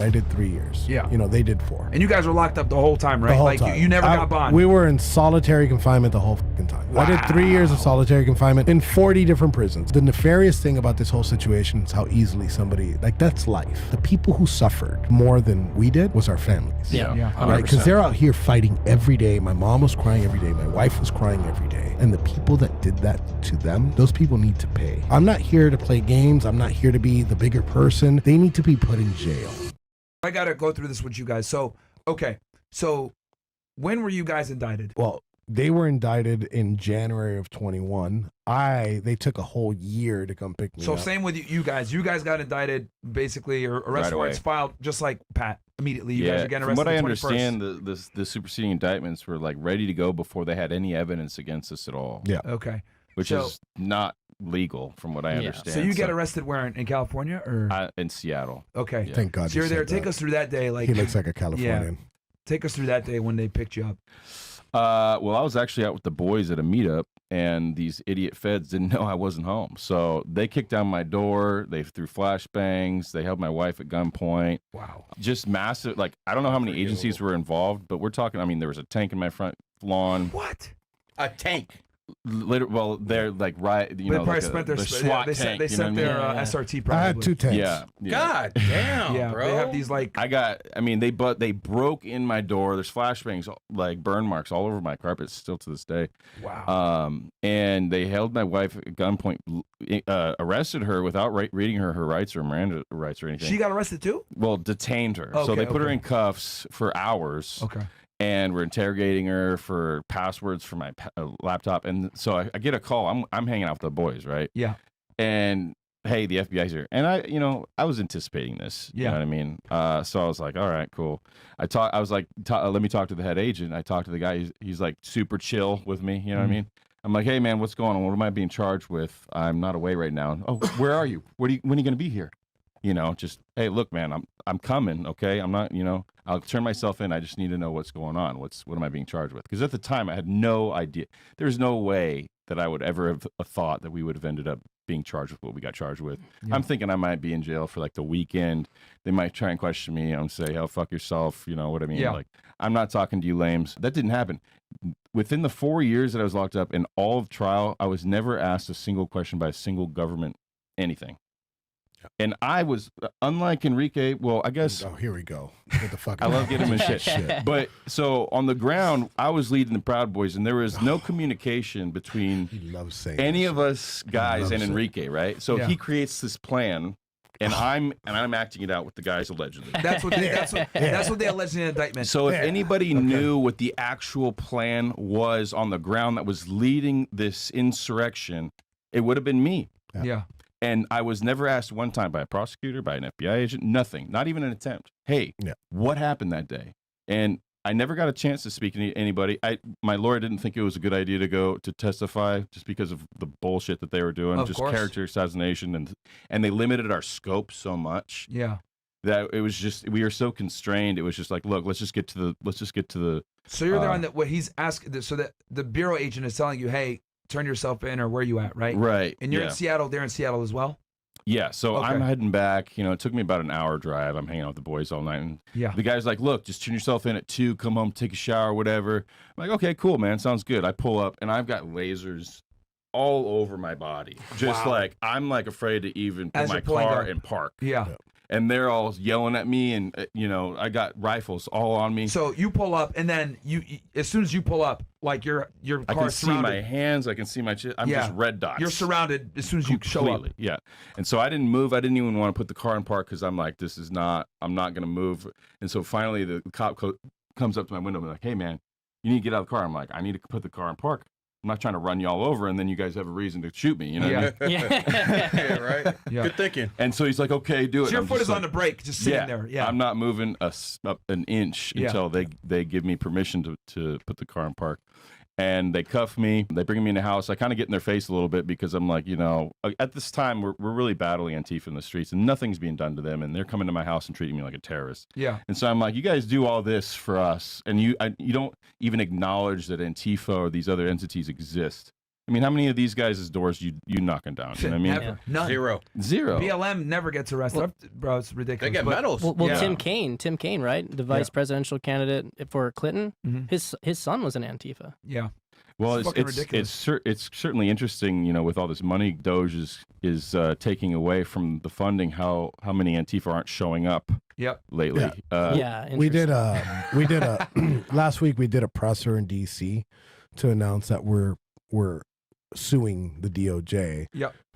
I did 3 years. Yeah. You know, they did 4. And you guys were locked up the whole time, right? The whole like time. You never got bond. We were in solitary confinement the whole fucking time. Wow. I did 3 years of solitary confinement in 40 different prisons. The nefarious thing about this whole situation is how easily somebody, like, that's life. The people who suffered more than we did was our families. Yeah. Right? Because they're out here fighting every day. My mom was crying every day. My wife was crying every day. And the people that did that to them, those people need to pay. I'm not here to play games. I'm not here to be the bigger person. They need to be put in jail. I got to go through this with you guys. So, okay. So, when were you guys indicted? Well, they were indicted in January of 21. They took a whole year to come pick me So, up. same with you guys. You guys got indicted basically, or arrest warrants filed just like Pat immediately. You guys are getting arrested. From what I the 21st. understand, the superseding indictments were like ready to go before they had any evidence against us at all. Yeah. Okay. Which is not legal from what I understand. So you get arrested where, in California or in Seattle? Okay. Yeah. Thank God. So you're there. Take us through that day. Like he looks like a Californian. Yeah. Take us through that day when they picked you up. Well, I was actually out with the boys at a meetup, and these idiot feds didn't know I wasn't home. So they kicked down my door. They threw flashbangs. They held my wife at gunpoint. Wow. Just massive. Like, I don't know how many agencies were involved, but we're talking, I mean, there was a tank in my front lawn. What? A tank? Well, they're like, right, you know, probably like spent their SWAT they tank. They sent their SRT probably. I had 2 tanks. Yeah. God damn, yeah, bro. They have these like. I mean, they broke in my door. There's flashbangs, like burn marks all over my carpet still to this day. Wow. And they held my wife at gunpoint, arrested her without reading her rights or Miranda rights or anything. She got arrested too? Well, detained her. Okay, so they put her in cuffs for hours. Okay. And we're interrogating her for passwords for my laptop. And so I get a call. I'm hanging out with the boys, right? Yeah. And hey, the FBI's here. And I was anticipating this. You know what I mean? So I was like, all right, cool. I was like, let me talk to the head agent. I talked to the guy. He's like super chill with me. You know what I mean? I'm like, hey man, what's going on? What am I being charged with? I'm not away right now. Oh, where are you? When are you going to be here? You know, just, hey, look, man, I'm coming, okay? I'm not, I'll turn myself in. I just need to know what's going on. What am I being charged with? Because at the time, I had no idea. There's no way that I would ever have thought that we would have ended up being charged with what we got charged with. Yeah. I'm thinking I might be in jail for like the weekend. They might try and question me and say, oh, fuck yourself. You know what I mean? Yeah. Like, I'm not talking to you lames. That didn't happen. Within the 4 years that I was locked up, in all of trial, I was never asked a single question by a single government anything. And I was, unlike Enrique, well, I guess. Oh, here we go. Get the fuck I love getting him in shit. But so on the ground, I was leading the Proud Boys, and there was no communication between any of us guys and Enrique, right? So he creates this plan, and I'm acting it out with the guys allegedly. That's what they alleged in the indictment. So if anybody knew what the actual plan was on the ground that was leading this insurrection, it would have been me. Yeah. And I was never asked one time by a prosecutor, by an FBI agent, nothing, not even an attempt. Hey, what happened that day? And I never got a chance to speak to anybody. My lawyer didn't think it was a good idea to go to testify just because of the bullshit that they were doing, just character assassination, and they limited our scope so much. Yeah. That it was just, we were so constrained. It was just like, look, let's just get to the. So you're there on that. What he's asking. So that the bureau agent is telling you, hey, turn yourself in, or where you at, right? Right. And you're in Seattle. They're in Seattle as well. Yeah. So I'm heading back. It took me about an hour drive. I'm hanging out with the boys all night. And the guy's like, look, just turn yourself in at 2, come home, take a shower, whatever. I'm like, okay, cool, man. Sounds good. I pull up, and I've got lasers all over my body. Just like, I'm like afraid to even put my car and park. Yeah. And they're all yelling at me, and I got rifles all on me. So you pull up, and then you as soon as you pull up, like your car I can surrounded. see my hands, I can see my chest. I'm just red dots. You're surrounded as soon as you show up. Yeah. And so I didn't move. I didn't even want to put the car in park because I'm like, I'm not going to move. And so finally the cop comes up to my window and like, hey man, you need to get out of the car. I'm like, I need to put the car in park. I'm not trying to run y'all over, and then you guys have a reason to shoot me. You know what I mean? Yeah, right. Yeah. Good thinking. And so he's like, "Okay, do it." So your foot is on the brake, just sitting there. Yeah, I'm not moving up an inch until they give me permission to put the car in park. And they cuff me. They bring me in the house. I kind of get in their face a little bit because I'm like, at this time we're really battling Antifa in the streets, and nothing's being done to them, and they're coming to my house and treating me like a terrorist. Yeah. And so I'm like, you guys do all this for us, and you don't even acknowledge that Antifa or these other entities exist. I mean, how many of these guys' doors you knocking down? You know what I mean? Never. None. Zero. BLM never gets arrested. Bro, it's ridiculous. They get medals. Well, Tim Kaine, right? The vice presidential candidate for Clinton. His son was in Antifa. Yeah. Well, it's certainly interesting, you know, with all this money Doge is taking away from the funding, how many Antifa aren't showing up lately. We did a last week we did a presser in DC to announce that we're suing the DOJ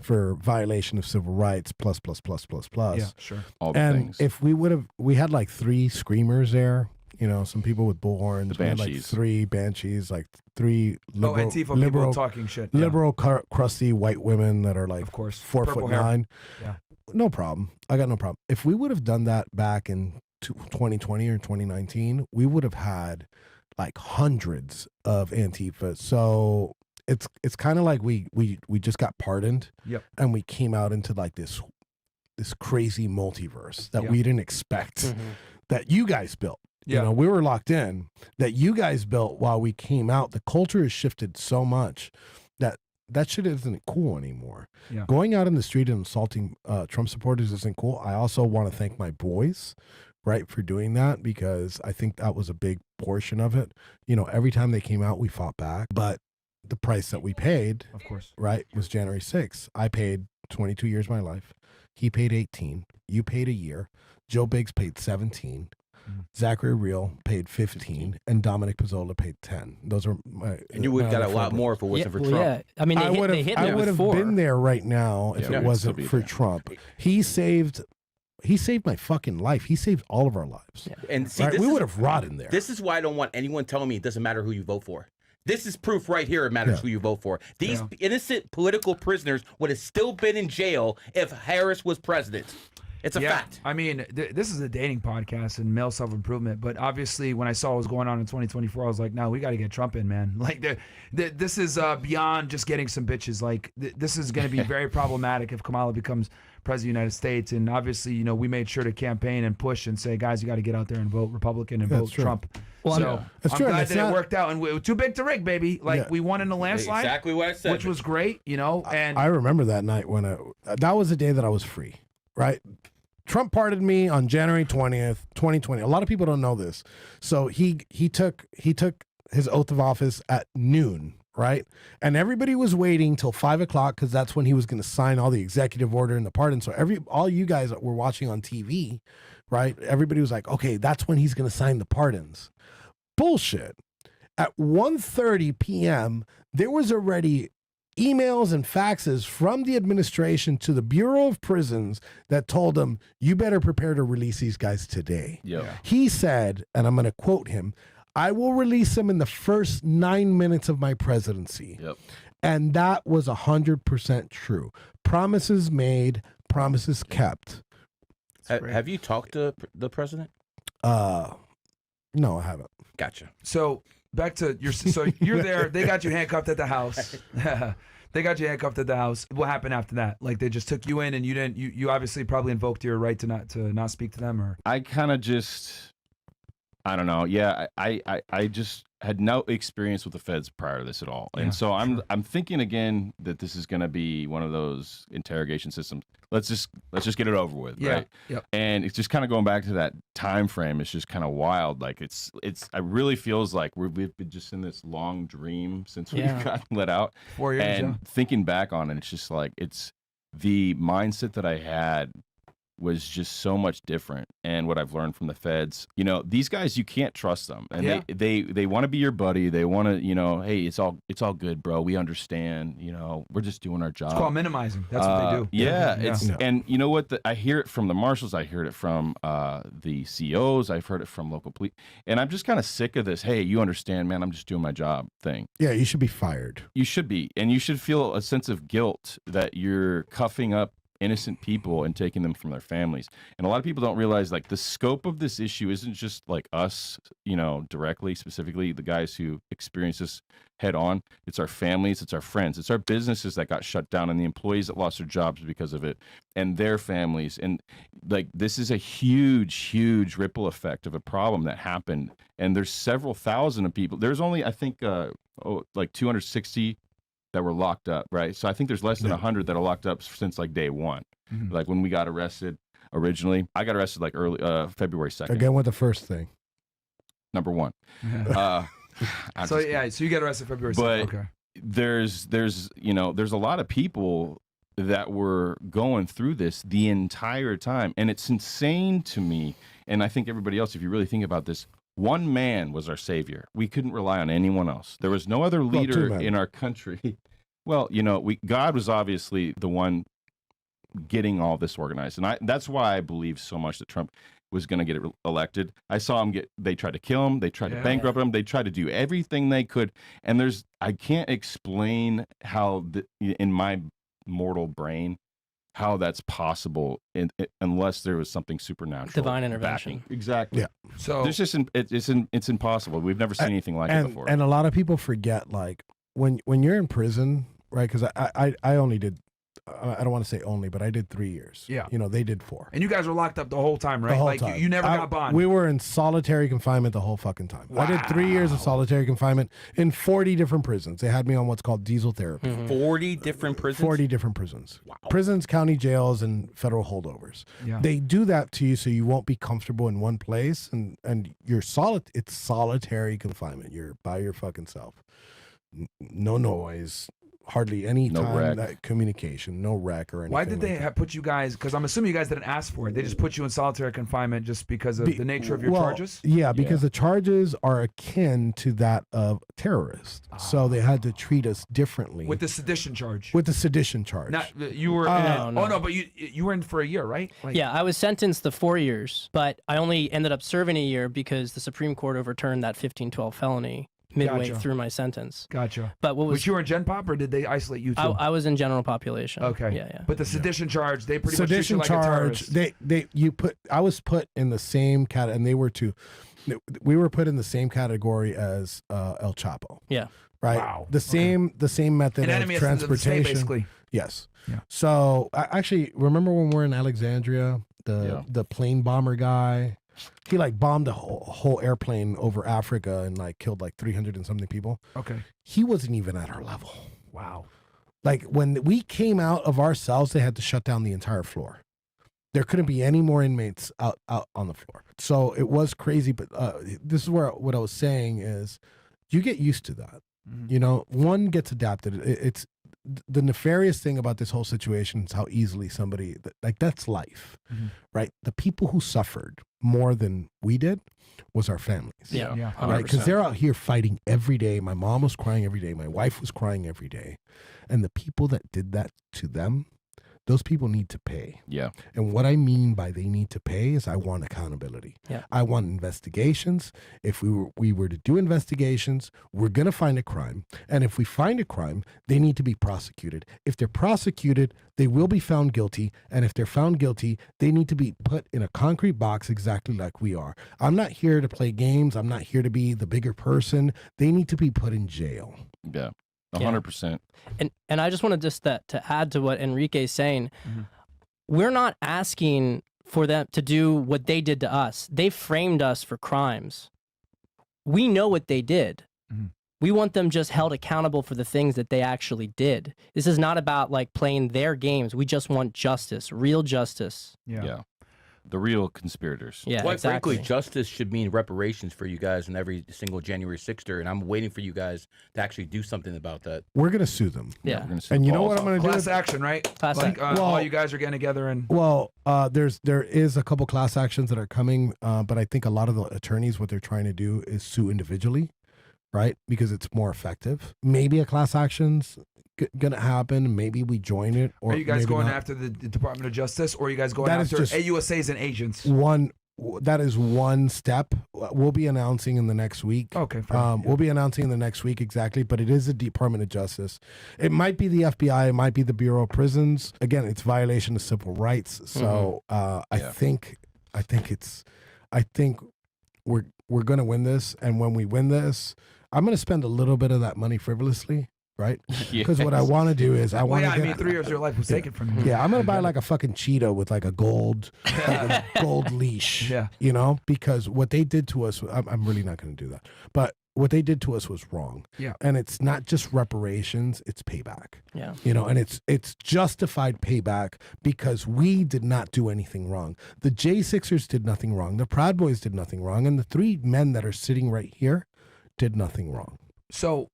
for violation of civil rights plus. Yeah, sure. All the things. If we had like 3 screamers there. You know, some people with bullhorns. We had like 3 banshees, like 3 liberal, Antifa people talking shit. Liberal, crusty white women that are like, of course, 4'9". Yeah, no problem. I got no problem. If we would have done that back in 2020 or 2019, we would have had like hundreds of Antifa. So it's kind of like we just got pardoned, and we came out into like this crazy multiverse that we didn't expect that you guys built. You know, we were locked in, that you guys built while we came out. The culture has shifted so much that shit isn't cool anymore. Yeah. Going out in the street and insulting Trump supporters isn't cool. I also want to thank my boys, right, for doing that, because I think that was a big portion of it. You know, every time they came out, we fought back. But the price that we paid, of course, right, was January 6th. I paid 22 years of my life. He paid 18. You paid a year. Joe Biggs paid 17. Zachary Real paid 15, and Dominic Pizzola paid 10. Those are my. And you would have got a lot more if it wasn't for Trump. Yeah, I mean, I would have been there right now if it wasn't for Trump. He saved my fucking life. He saved all of our lives. Yeah. And see, we would have rotted there. This is why I don't want anyone telling me it doesn't matter who you vote for. This is proof right here. It matters who you vote for. These innocent political prisoners would have still been in jail if Harris was president. It's a fact. I mean, this is a dating podcast and male self-improvement, but obviously when I saw what was going on in 2024, I was like, no, we got to get Trump in, man. Like, this is beyond just getting some bitches. Like, this is going to be very problematic if Kamala becomes president of the United States. And obviously, you know, we made sure to campaign and push and say, guys, you got to get out there and vote Republican and vote Trump. Well, so I'm glad that it worked out. And we were too big to rig, baby. Like, we won in a landslide. Exactly what I said. Which was great, you know. And I remember that night when that was the day that I was free, right? Trump pardoned me on January 20th, 2020. A lot of people don't know this. So he took his oath of office at noon, right? And everybody was waiting till 5 o'clock because that's when he was going to sign all the executive order and the pardon. So all you guys that were watching on TV, right? Everybody was like, okay, that's when he's going to sign the pardons. Bullshit. At 1:30 p.m., there was already emails and faxes from the administration to the Bureau of Prisons that told him, you better prepare to release these guys today. He said, and I'm going to quote him, I will release them in the first 9 minutes of my presidency. And that was 100% true. Promises made, promises kept. Have you talked to the president? No, I haven't. Gotcha. So back to you're there. They got you handcuffed at the house. They got you handcuffed at the house. What happened after that? Like, they just took you in, and you didn't. You obviously probably invoked your right to not speak to them, or I kind of just, I don't know. Yeah, I just had no experience with the feds prior to this at all, and so I'm thinking again that this is going to be one of those interrogation systems. Let's just get it over with, right? And it's just kind of going back to that time frame. It's just kind of wild. Like it really feels like we've been just in this long dream since we've gotten let out. 4 years. And thinking back on it, it's just like it's the mindset that I had was just so much different. And what I've learned from the feds, you know, these guys, you can't trust them, and they want to be your buddy. They want to, you know, hey, it's all good, bro. We understand. You know, we're just doing our job. It's called minimizing. That's what they do. Yeah. And you know what? I hear it from the marshals. I heard it from the COs. I've heard it from local police. And I'm just kind of sick of this. Hey, you understand, man? I'm just doing my job thing. Yeah, you should be fired. You should be, and you should feel a sense of guilt that you're cuffing up innocent people and taking them from their families. And a lot of people don't realize, like, the scope of this issue isn't just like us, you know, directly, specifically the guys who experience this head on. It's our families, it's our friends, it's our businesses that got shut down, and the employees that lost their jobs because of it, and their families. And like, this is a huge ripple effect of a problem that happened. And there's several thousand of people. There's only, I think, like 260 that were locked up, right? So I think there's less than 100 that are locked up since like day one. Like when we got arrested originally, I got arrested like early February 2nd. Again with the first thing. Number one. So you get arrested February 2nd. But okay. there's a lot of people that were going through this the entire time, and it's insane to me. And I think everybody else, if you really think about this, one man was our savior. We couldn't rely on anyone else. There was no other leader in our country. Well, God was obviously the one getting all this organized, and that's why I believe so much that Trump was going to get elected. I saw him they tried to kill him, they tried to bankrupt him, they tried to do everything they could, and I can't explain how in my mortal brain how that's possible unless there was something supernatural, divine intervention. Backing. Exactly. Yeah. So there's just it's impossible. We've never seen anything like it before. And a lot of people forget, like when you're in prison, right? Because I only did. I don't want to say only, but I did 3 years. Yeah. They did 4. And you guys were locked up the whole time, right? The whole like time. You never got bond. We were in solitary confinement the whole fucking time. I did 3 years of solitary confinement in 40 different prisons. They had me on what's called diesel therapy. 40 different prisons? 40 different prisons. Wow. Prisons, county jails, and federal holdovers. Yeah. They do that to you so you won't be comfortable in one place, and you're it's solitary confinement. You're by your fucking self. No noise. Hardly any time that communication, no rec or anything. Why did they put you guys? Because I'm assuming you guys didn't ask for it. They just put you in solitary confinement just because of the nature of your charges. Yeah, because the charges are akin to that of terrorists, so they had to treat us differently with the sedition charge. With the sedition charge. Not, you were. But you were in for a year, right? I was sentenced to 4 years, but I only ended up serving a year because the Supreme Court overturned that 1512 felony midway through my sentence. Gotcha. But was you were in Gen Pop, or did they isolate you too? I was in general population. Okay. Yeah. But the sedition charge, they pretty much treat you like a terrorist. I was put in the same category, and they were too. We were put in the same category as El Chapo. Yeah. Right. Wow. The same method of transportation. Basically. Yes. Yeah. So I actually remember when we were in Alexandria, the plane bomber guy. He bombed a whole airplane over Africa and killed 300 and something people. Okay. He wasn't even at our level. Wow. When we came out of our cells, they had to shut down the entire floor. There couldn't be any more inmates out on the floor. So it was crazy. But this is what I was saying is you get used to that. Mm-hmm. One gets adapted. It's the nefarious thing about this whole situation is how easily somebody that's life, right? The people who suffered more than we did was our families. Yeah. Right? Because they're out here fighting every day. My mom was crying every day. My wife was crying every day. And the people that did that to them, those people need to pay. Yeah. And what I mean by they need to pay is I want accountability. Yeah. I want investigations. If we were to do investigations, we're going to find a crime. And if we find a crime, they need to be prosecuted. If they're prosecuted, they will be found guilty. And if they're found guilty, they need to be put in a concrete box exactly like we are. I'm not here to play games. I'm not here to be the bigger person. They need to be put in jail. Yeah. 100%. And I just wanted to add to what Enrique's saying. We're not asking for them to do what they did to us. They framed us for crimes. We know what they did. We want them just held accountable for the things that they actually did. This is not about playing their games. We just want justice, real justice. Yeah. The real conspirators. Yeah, Quite exactly. frankly, justice should mean reparations for you guys in every single January 6th, and I'm waiting for you guys to actually do something about that. We're going to sue them. Yeah. We're gonna sue And you them know all. what I'm going to do? Class action, right? Class action. All you guys are getting together and. Well, there is a couple class actions that are coming, but I think a lot of the attorneys, what they're trying to do is sue individually, right? Because it's more effective. Maybe a class action's gonna happen. Maybe we join it. Or are you guys maybe going not. after the Department of Justice, or are you guys going That is after just AUSAs and agents? That is one step. We'll be announcing in the next week. Okay. We'll be announcing in the next week exactly, but it is the Department of Justice. It might be the FBI. It might be the Bureau of Prisons. Again, it's violation of civil rights. So I think we're gonna win this, and when we win this, I'm gonna spend a little bit of that money frivolously. right? Because what I want to do is I want to. I mean, 3 years of your life was taken from you. Yeah, I'm gonna buy like a fucking cheetah with like a gold leash. Yeah. You know, because what they did to us, I'm really not gonna do that. But what they did to us was wrong. Yeah. And it's not just reparations, it's payback. Yeah. You know, and it's justified payback because we did not do anything wrong. The J6ers did nothing wrong. The Proud Boys did nothing wrong. And the 3 men that are sitting right here did nothing wrong. So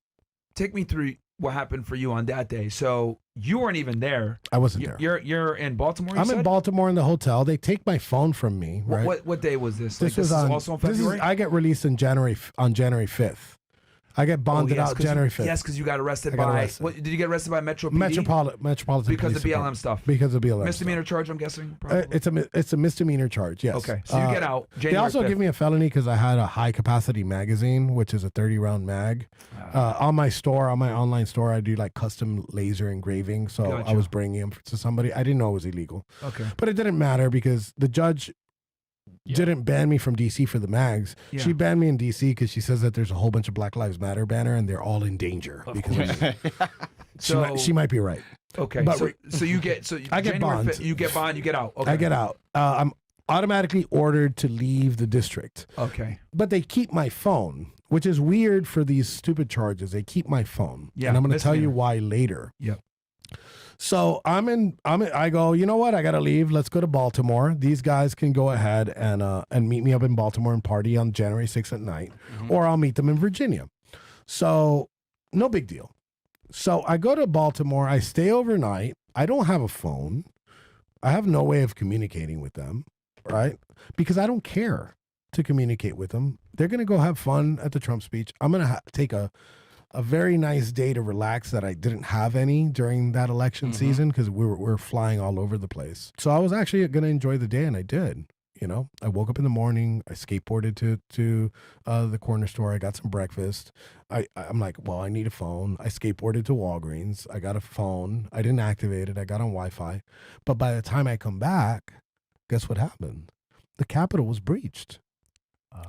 take me through what happened for you on that day. So you weren't even there. I wasn't there. You're in Baltimore, I'm in Baltimore in the hotel. They take my phone from me, right? What day was this? This was also in February? I get released on January 5th. I get bonded out January 5th. Yes, because you got arrested by. What, did you get arrested by Metro PD? Metropolitan because of Police BLM Department. stuff. Because of BLM misdemeanor stuff. charge, I'm guessing. Probably. It's a misdemeanor charge. Yes. Okay, so you get out. January they also 5th. give me a felony because I had a high capacity magazine, which is a 30-round mag. On my online store, I do like custom laser engraving. So Gotcha. I was bringing them to somebody. I didn't know it was illegal. Okay. But it didn't matter because the judge didn't ban me from DC for the mags. Yeah. She banned me in DC because she says that there's a whole bunch of Black Lives Matter banner and they're all in danger because of me. She might be right. Okay. But so you get I get January bond. 5th, you get bond. You get out. Okay. I get out. I'm automatically ordered to leave the district. Okay. But they keep my phone, which is weird for these stupid charges. They keep my phone. Yeah, And I'm going to tell you misdemeanor. why later. Yep. So I go, you know what? I got to leave. Let's go to Baltimore. These guys can go ahead and meet me up in Baltimore and party on January 6th at night, or I'll meet them in Virginia. So no big deal. So I go to Baltimore. I stay overnight. I don't have a phone. I have no way of communicating with them, right? Because I don't care to communicate with them. They're going to go have fun at the Trump speech. I'm going to take a very nice day to relax that I didn't have any during that election season because we were flying all over the place. So I was actually going to enjoy the day, and I did. You know, I woke up in the morning. I skateboarded to the corner store. I got some breakfast. I'm like, well, I need a phone. I skateboarded to Walgreens. I got a phone. I didn't activate it. I got on Wi-Fi. But by the time I come back, guess what happened? The Capitol was breached.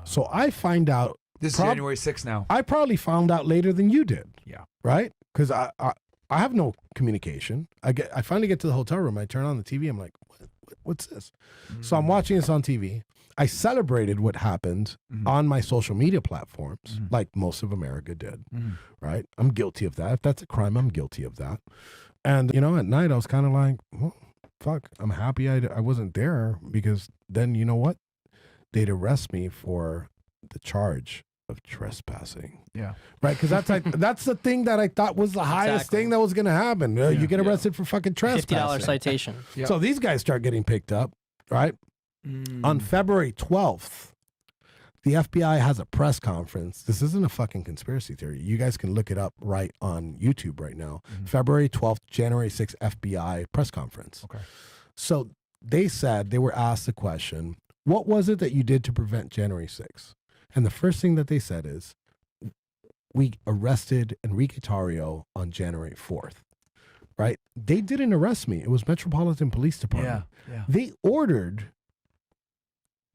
So I find out. This is January 6th now. I probably found out later than you did. Yeah. Right? Because I have no communication. I finally get to the hotel room. I turn on the TV. I'm like, what's this? So I'm watching this on TV. I celebrated what happened on my social media platforms, like most of America did. Right? I'm guilty of that. If that's a crime, I'm guilty of that. And, you know, at night I was kind of like, well, fuck, I'm happy I wasn't there because then, you know what? They'd arrest me for the charge of trespassing. Yeah. Right? Because that's the thing that I thought was the highest thing that was going to happen. You get arrested for fucking trespassing. $50 citation. Yep. So these guys start getting picked up, right? On February 12th, the FBI has a press conference. This isn't a fucking conspiracy theory. You guys can look it up right on YouTube right now. February 12th, January 6th, FBI press conference. Okay. So they were asked the question, what was it that you did to prevent January 6th? And the first thing that they said is, we arrested Enrique Tarrio on January 4th, right? They didn't arrest me. It was Metropolitan Police Department. Yeah. They ordered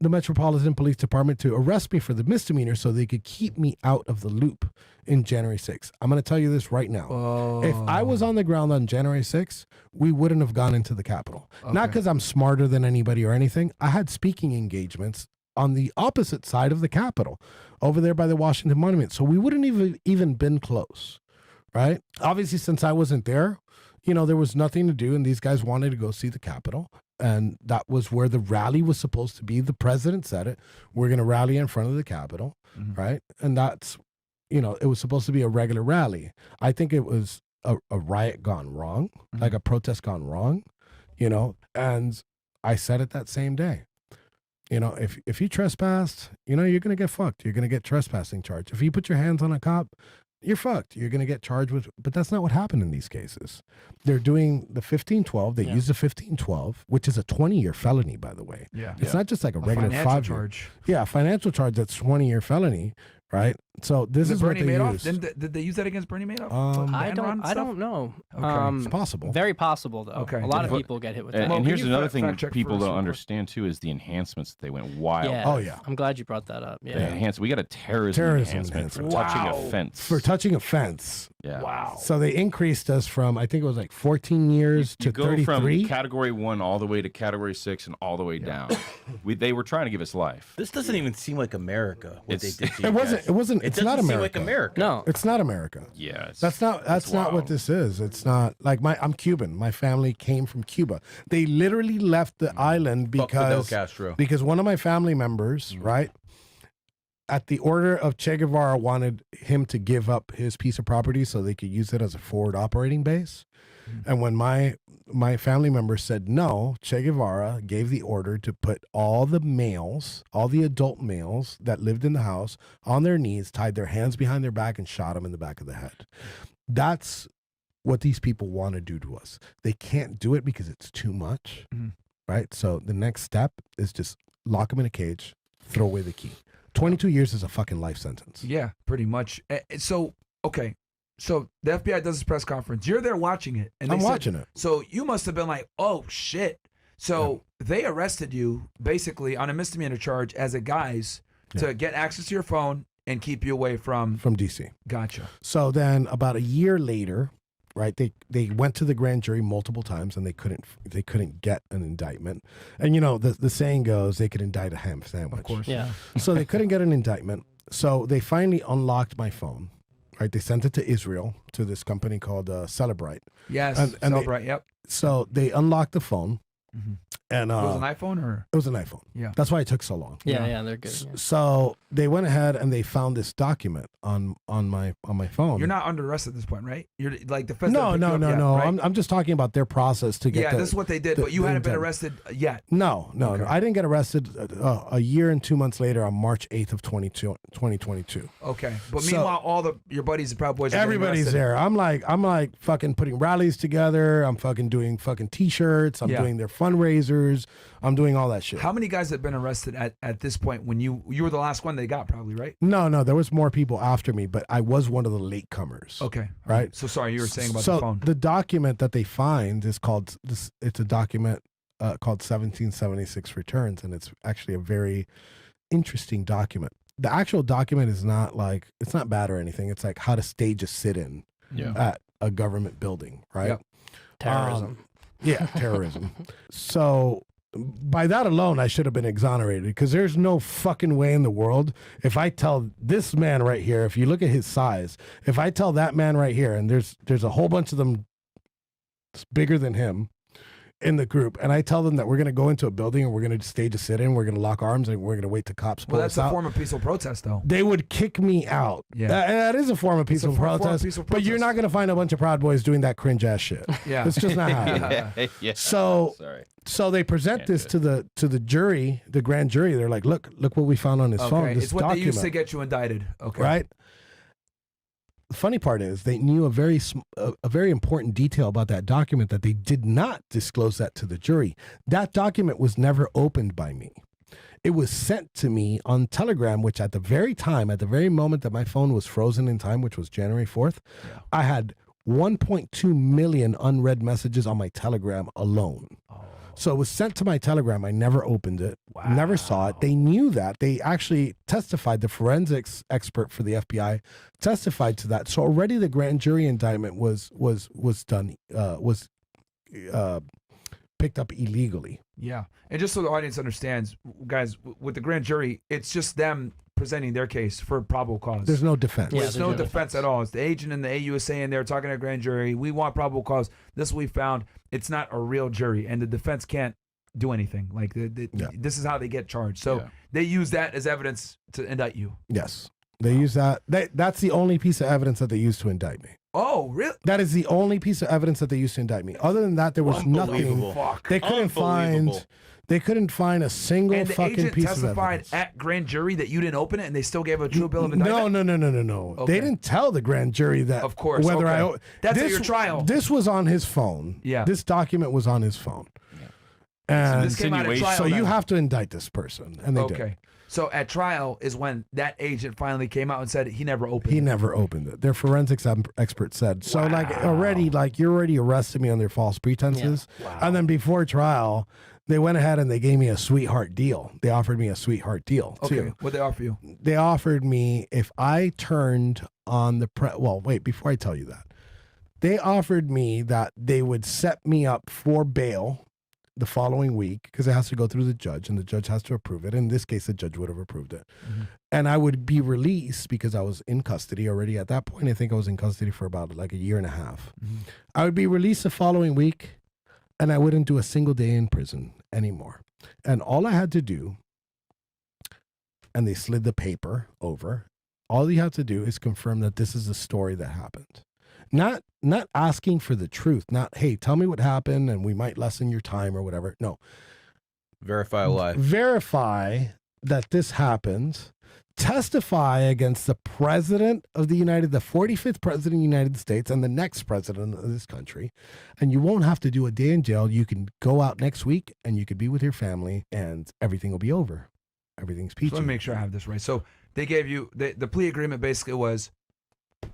the Metropolitan Police Department to arrest me for the misdemeanor so they could keep me out of the loop in January 6th. I'm going to tell you this right now. Oh. If I was on the ground on January 6th, we wouldn't have gone into the Capitol. Not Okay. because I'm smarter than anybody or anything. I had speaking engagements on the opposite side of the Capitol, over there by the Washington Monument. So we wouldn't even been close, right? Obviously, since I wasn't there, you know, there was nothing to do, and these guys wanted to go see the Capitol. And that was where the rally was supposed to be. The president said it. We're going to rally in front of the Capitol, right? And that's, you know, it was supposed to be a regular rally. I think it was a riot gone wrong, like a protest gone wrong, you know, and I said it that same day. You know, if you trespassed, you know, you're going to get fucked. You're going to get trespassing charged. If you put your hands on a cop, you're fucked. You're going to get charged with, but that's not what happened in these cases. They're doing the 1512. They use the 1512, which is a 20-year felony, by the way. Yeah. It's not just like a regular financial 5-year charge. Yeah, a financial charge that's 20-year felony, right? So this is what Bernie they Madoff? use. Did they use that against Bernie Madoff? I don't know. Okay. It's possible. Very possible though. Okay. A lot of people get hit with that. And Well, here's can you another fact thing check people first, don't real quick? understand too is the enhancements that they went wild. Yeah. Oh, yeah. I'm glad you brought that up. The Yeah. we got a terrorism enhancement for touching a fence. For touching a fence. Yeah. Wow. So they increased us from, I think it was like 14 years You to go 33. from category 1 all the way to category 6 and all the way down. They were trying to give us life. This doesn't even seem like America. What It's- they did to you It wasn't. guys. It wasn't. It It's doesn't not seem America. like America. No. It's not America. Yeah. That's not what this is. It's not like I'm Cuban. My family came from Cuba. They literally left the island Fuck Fidel because Castro. one of my family members, right, at the order of Che Guevara, wanted him to give up his piece of property so they could use it as a forward operating base. And when my family member said no, Che Guevara gave the order to put all the males, all the adult males that lived in the house, on their knees, tied their hands behind their back, and shot them in the back of the head. That's what these people want to do to us. They can't do it because it's too much, right? So the next step is just lock them in a cage, throw away the key. 22 years is a fucking life sentence. Yeah, pretty much. So, okay. So the FBI does this press conference. You're there watching it. And I'm they said- watching it. So you must have been like, oh, shit. So they arrested you basically on a misdemeanor charge as a guise to get access to your phone and keep you away from DC. Gotcha. So then about a year later, right, they went to the grand jury multiple times and they couldn't get an indictment. And you know, the saying goes, they could indict a ham sandwich. Of course. Yeah. So they couldn't get an indictment. So they finally unlocked my phone. Right, they sent it to Israel to this company called Celebrite. Yes. And they- Celebrate. Yep. So they unlocked the phone, and It was an iPhone or? it was an iPhone. Yeah. That's why it took so long. Yeah, they're good. Yeah. So they went ahead and they found this document on my phone. You're not under arrest at this point, right? You're like the feds No. didn't pick you up yet, right? I'm just talking about their process to get. Yeah, this is what they did, but you hadn't been arrested yet. No. Okay. I didn't get arrested a year and 2 months later on March 8th of 2022. Okay, but So- meanwhile, all your buddies and Proud Boys are getting Everybody's arrested. there. I'm like fucking putting rallies together. I'm fucking doing fucking t-shirts. I'm Yeah. doing their fundraisers. I'm doing all that shit. How many guys have been arrested at this point when you were the last one they got, probably, right? No, there was more people after me, but I was one of the latecomers. Okay. Right. So sorry, you were saying about so the phone. the document that they find is called this. It's a document called 1776 returns, and it's actually a very interesting document. The actual document is not like, it's not bad or anything. It's like how to stage a sit-in at a government building, right? Yep. Terrorism. Yeah, terrorism. So by that alone, I should have been exonerated because there's no fucking way in the world. If I tell this man right here, if you look at his size, if I tell that man right here, and there's a whole bunch of them bigger than him in the group, and I tell them that we're going to go into a building and we're going to stage a sit-in, we're going to lock arms, and we're going to wait till cops pull Well, that's us a out. form of peaceful protest, though. They would kick me out. Yeah. That is a form of peaceful form of protest, peaceful but you're protest. not going to find a bunch of Proud Boys doing that cringe ass shit. Yeah. It's just not happening. yeah. So- Sorry. So they present Can't this do to the jury, the grand jury. They're like, look what we found on his phone. Okay. This It's what document, they used to get you indicted. Okay. right? The funny part is they knew a very important detail about that document that they did not disclose that to the jury. That document was never opened by me. It was sent to me on Telegram, which at the very moment that my phone was frozen in time, which was January 4th, I had 1.2 million unread messages on my Telegram alone. So it was sent to my Telegram. I never opened it, never saw it. They knew that. They actually testified. The forensics expert for the FBI testified to that. So already the grand jury indictment was done, picked up illegally. Yeah. And just so the audience understands, guys, with the grand jury, it's just them presenting their case for probable cause. There's no defense. Yeah, There's no defense at all. It's the agent and the AUSA in there talking to a grand jury. We want probable cause. This we found. It's not a real jury, and the defense can't do anything. Like this is how they get charged. So they use that as evidence to indict you. Yes. They use that. That's the only piece of evidence that they used to indict me. Oh, really? That is the only piece of evidence that they used to indict me. Other than that, there was nothing. Unbelievable. Fuck. They couldn't find. They couldn't find a single And the fucking agent piece of testified evidence. at grand jury that you didn't open it, and they still gave a true bill of indictment. No. Okay. They didn't tell the grand jury that. Of course, Whether okay. That's at your trial. This was on his phone. Yeah. This document was on his phone. And This came out at Insinuation. trial. so you then. have to indict this person, and they Okay. did. So at trial is when that agent finally came out and said he never opened He it. never opened it. Their forensics expert said. So like you're already arresting me under false pretenses. Yeah. Wow. And then before trial, they went ahead and they gave me a sweetheart deal. They offered me a sweetheart deal too. What'd they offer you? They offered me if I turned on the well, wait, before I tell you that. They offered me that they would set me up for bail the following week because it has to go through the judge and the judge has to approve it. In this case, the judge would have approved it. Mm-hmm. And I would be released because I was in custody already. At that point, I think I was in custody for about like a year and a half. Mm-hmm. I would be released the following week and I wouldn't do a single day in prison anymore. And all I had to do, and they slid the paper over, all you have to do is confirm that this is the story that happened. Not asking for the truth, not, hey, tell me what happened and we might lessen your time or whatever. No. Verify what? Verify that this happened. Testify against the president of the 45th president of the United States and the next president of this country. And you won't have to do a day in jail. You can go out next week and you could be with your family and everything will be over. Everything's peachy. So let me make sure I have this right. So they gave you, the plea agreement basically was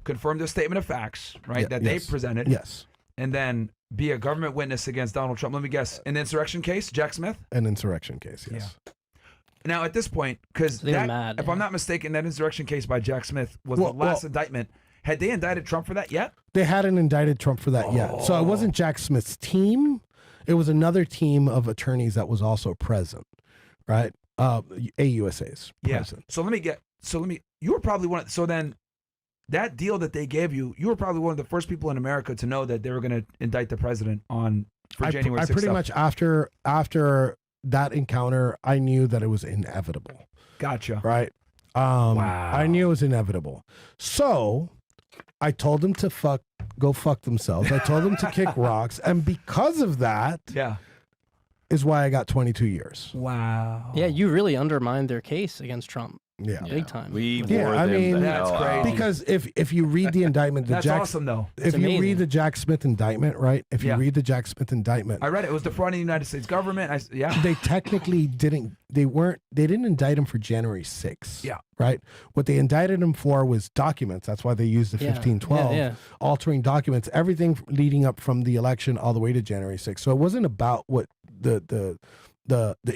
confirm the statement of facts, right, that they presented. Yes. And then be a government witness against Donald Trump. Let me guess, an insurrection case, Jack Smith? An insurrection case, yes. Yeah. Now, at this point, because if I'm not mistaken, that insurrection case by Jack Smith was the last indictment. Had they indicted Trump for that yet? They hadn't indicted Trump for that yet. So it wasn't Jack Smith's team. It was another team of attorneys that was also present, right? AUSA's present. You were probably that deal that they gave you, you were probably one of the first people in America to know that they were going to indict the president for January 6th. I pretty much after that encounter, I knew that it was inevitable. Gotcha. Right? Wow. I knew it was inevitable. So I told them to go fuck themselves. I told them to kick rocks. And because of that, is why I got 22 years. Wow. Yeah, you really undermined their case against Trump. Yeah, big time. We wore them the hell out. Because if you read the indictment, that's awesome though. If you read the Jack Smith indictment, right? If you read the Jack Smith indictment, I read it. It was defrauding the United States government. They technically didn't. They didn't indict him for January 6th. Yeah. Right. What they indicted him for was documents. That's why they used the 1512 altering documents. Everything leading up from the election all the way to January 6th. So it wasn't about what the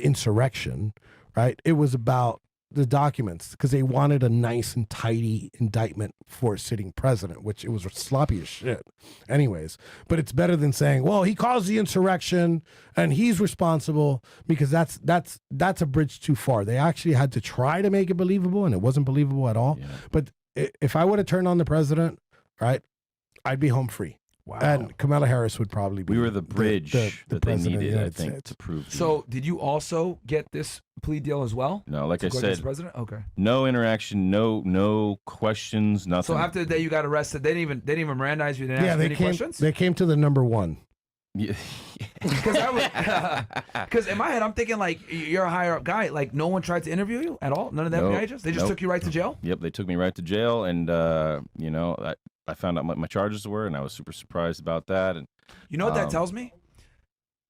insurrection, right? It was about the documents because they wanted a nice and tidy indictment for a sitting president, which it was sloppy as shit anyways. But it's better than saying, well, he caused the insurrection and he's responsible, because that's a bridge too far. They actually had to try to make it believable and it wasn't believable at all. Yeah. But if I would have turned on the president, right, I'd be home free. Wow. And Kamala Harris would probably be. We were the bridge that they needed, I think, to prove. So, did you also get this plea deal as well? No, like I said, president? Okay. No interaction, no questions, nothing. So after the day you got arrested, they didn't even Mirandize you. They didn't ask any questions. They came to the number one. Yeah. Because in my head, I'm thinking like you're a higher up guy. Like no one tried to interview you at all. None of the FBI agents. They just took you right to jail. Yep, they took me right to jail, and I found out what my charges were, and I was super surprised about that. And you know what that tells me?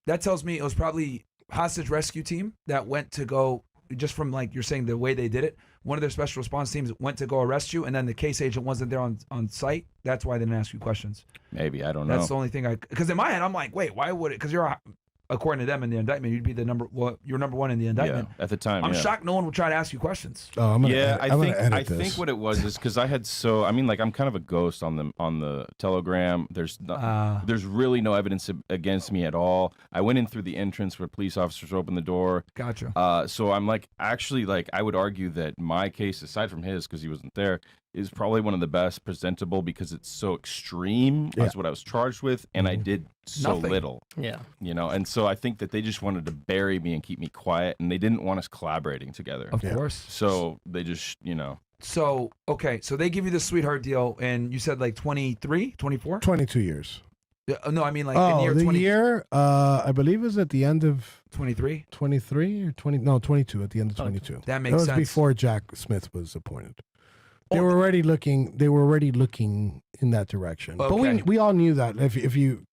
That tells me it was probably hostage rescue team that went to go, just from like you're saying the way they did it. One of their special response teams went to go arrest you, and then the case agent wasn't there on site. That's why they didn't ask you questions. Maybe, I don't know. That's the only thing because in my head I'm like, wait, why would it? Because according to them in the indictment, you'd be you're number one in the indictment. Yeah, at the time. I'm shocked no one would try to ask you questions. Oh, I think what it was is because I had I'm kind of a ghost on the Telegram. There's really no evidence against me at all. I went in through the entrance where police officers opened the door. Gotcha. So I'm I would argue that my case, aside from his, because he wasn't there, is probably one of the best presentable because it's so extreme. That's what I was charged with, and I did so little. Yeah. And so I think that they just wanted to bury me and keep me quiet, and they didn't want us collaborating together. Of course. So they just, So, okay, so they give you the sweetheart deal, and you said like 23, 24? 22 years. No, I mean like in year 20. Year, I believe is at the end of 23? 23 or 20, no, 22, at the end of 22. That makes sense. That was before Jack Smith was appointed. They were already looking in that direction. Okay. But we all knew that if you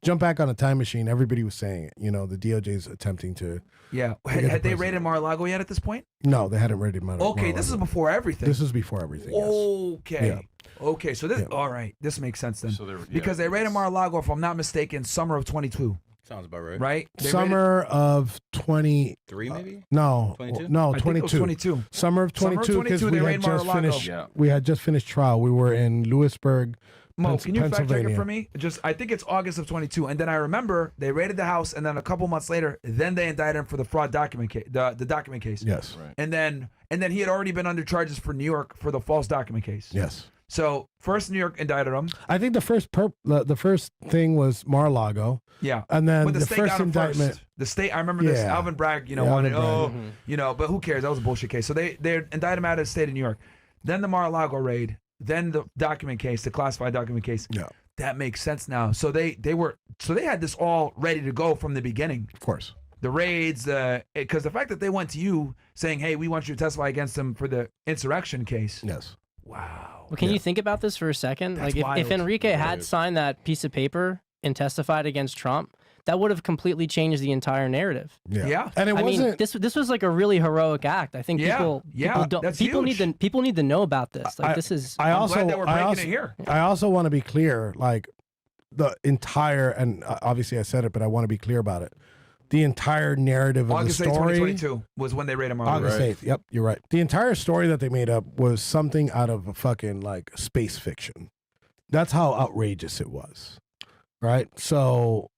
jump back on a time machine, everybody was saying it. You know, the DOJ's attempting to. Yeah. Had they raided Mar-a-Lago yet at this point? No, they hadn't raided Mar-a-Lago. Okay, this is before everything. This is before everything. Yes. Okay. Yeah. Okay, so this all right. This makes sense then. So because they raided Mar-a-Lago, if I'm not mistaken, summer of 22. Sounds about right. Right? Summer of 23, maybe? No, 22? no, I think 22. it was 22. Summer of 22 because they we had raided just Mar-a-Lago. finished. Yeah. We had just finished trial. We were in Lewisburg, Mo, can you fact check it Pennsylvania. for me? I think it's August of 22, and then I remember they raided the house, and then a couple months later, then they indicted him for the fraud document case, the document case. Yes. Right. And then he had already been under charges for New York for the false document case. Yes. So first New York indicted him. I think the first thing was Mar-a-Lago. Yeah. And then But the state first got him indictment. first. The state, I remember this. Yeah. Alvin Bragg, Yeah, wanted, Alvin Bragg. but who cares? That was a bullshit case. So they indicted him out of the state of New York. Then the Mar-a-Lago raid. Then the document case, the classified document case. Yeah. That makes sense now. So they had this all ready to go from the beginning. Of course. The raids, because the fact that they went to you saying, "Hey, we want you to testify against them for the insurrection case." Yes. Wow. Well, can you think about this for a second? That's like, if wild. Enrique had signed that piece of paper and testified against Trump, that would have completely changed the entire narrative. Yeah. Yeah. And it I mean, wasn't. this was like a really heroic act. I think Yeah. people That's people huge. need to know about this. Like, this is. I I'm also, glad that we're I breaking also, it here. I also want to be clear, like the entire, and obviously I said it, but I want to be clear about it. The entire narrative of August the 8th, story. 2022 was when they raided Mar-a-Lago. August 8th. Yep, you're right. The entire story that they made up was something out of a fucking like space fiction. That's how outrageous it was. Right? So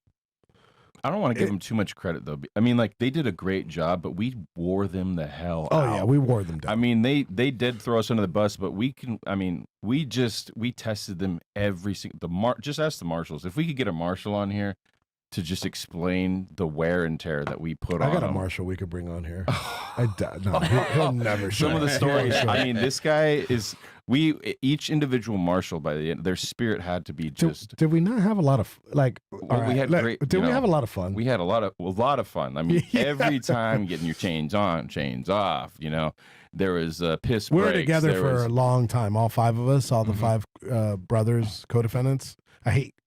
I don't want to give them too much credit though. I mean, like they did a great job, but we wore them the hell out. yeah, we wore them down. I mean, they did throw us under the bus, but we can. I mean, we tested them every single. Just ask the marshals if we could get a marshal on here to just explain the wear and tear that we put on. I got a him. marshal we could bring on here. No, he'll never show. Some of the stories. I mean, this guy is. Each individual marshal by the end, their spirit had to be just. Did we not have a lot of like? Well, we had great. Did we have a lot of fun? We had a lot of fun. I mean, every time getting your chains on, chains off. You know, there was piss. We were breaks, together there for was- a long time. All five of us, all the five brothers, co-defendants.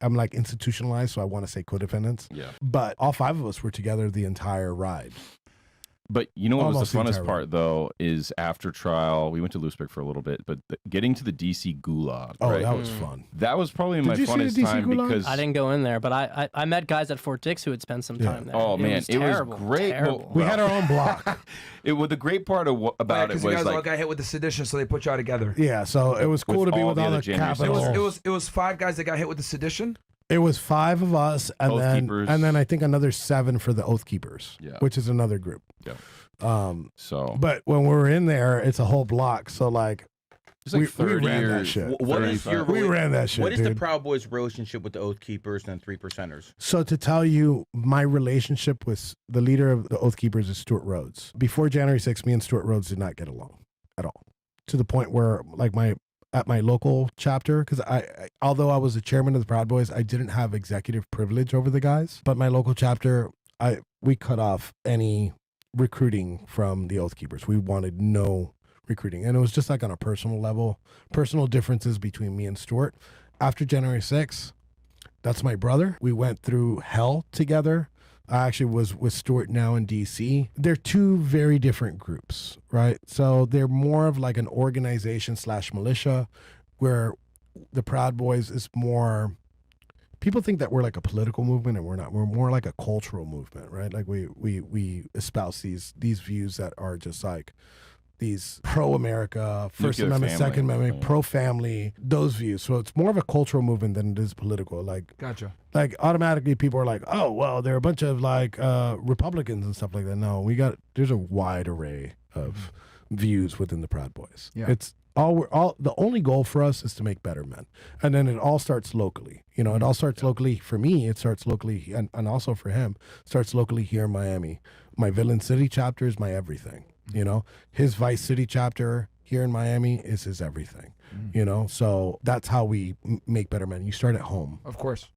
I'm like institutionalized, so I want to say co-defendants. Yeah. But all five of us were together the entire ride. But you know what Almost was the the funnest entire part though is after trial we went to Lewisburg for a little bit, but getting to the DC gulag. Oh, right? that was fun. That was probably Did my you see the funnest DC time gulag? because I didn't go in there, but I met guys at Fort Dix who had spent some time there. Oh, man, it was it was terrible. great. Terrible. We had our own block. the great part about it Because you was guys all like got hit with the sedition, so they put y'all together. Yeah, so it was cool With to be all with the all other the January capital. It was 5 guys that got hit with the sedition. It was 5 of us, and Oath then Keepers. I think another 7 for the Oath Keepers, Yeah. which is another group. Yeah. So But when we're in there, it's a whole block. So like, it's like we 30 ran that years. shit. What is 35. your we ran that shit. What is the dude. Proud Boys' relationship with the Oath Keepers and 3%ers? So to tell you, my relationship with the leader of the Oath Keepers is Stuart Rhodes. Before January 6th, me and Stuart Rhodes did not get along at all. To the point where, like, at my local chapter, because although I was the chairman of the Proud Boys, I didn't have executive privilege over the guys. But my local chapter, we cut off any recruiting from the Oath Keepers. We wanted no recruiting, and it was just like on a personal level, personal differences between me and Stuart. After January 6th, that's my brother. We went through hell together. I actually was with Stuart now in DC. They're 2 very different groups, right? So they're more of like an organization / militia, where the Proud Boys is more. People think that we're like a political movement, and we're not. We're more like a cultural movement, right? Like we espouse these views that are just like these pro-America, First Nuclear Amendment, family. Second Amendment, Yeah. pro-family, those views. So it's more of a cultural movement than it is political. Gotcha. Like automatically people are like, oh, well, there are a bunch of like Republicans and stuff like that. No, there's a wide array of views within the Proud Boys. Yeah. It's the only goal for us is to make better men. And then it all starts locally. You know, it all starts locally. For me, it starts locally, and also for him, starts locally here in Miami. My Villain City chapter is my everything. You know, his Vice City chapter here in Miami is his everything. You know, so that's how we make better men. You start at home. Of course.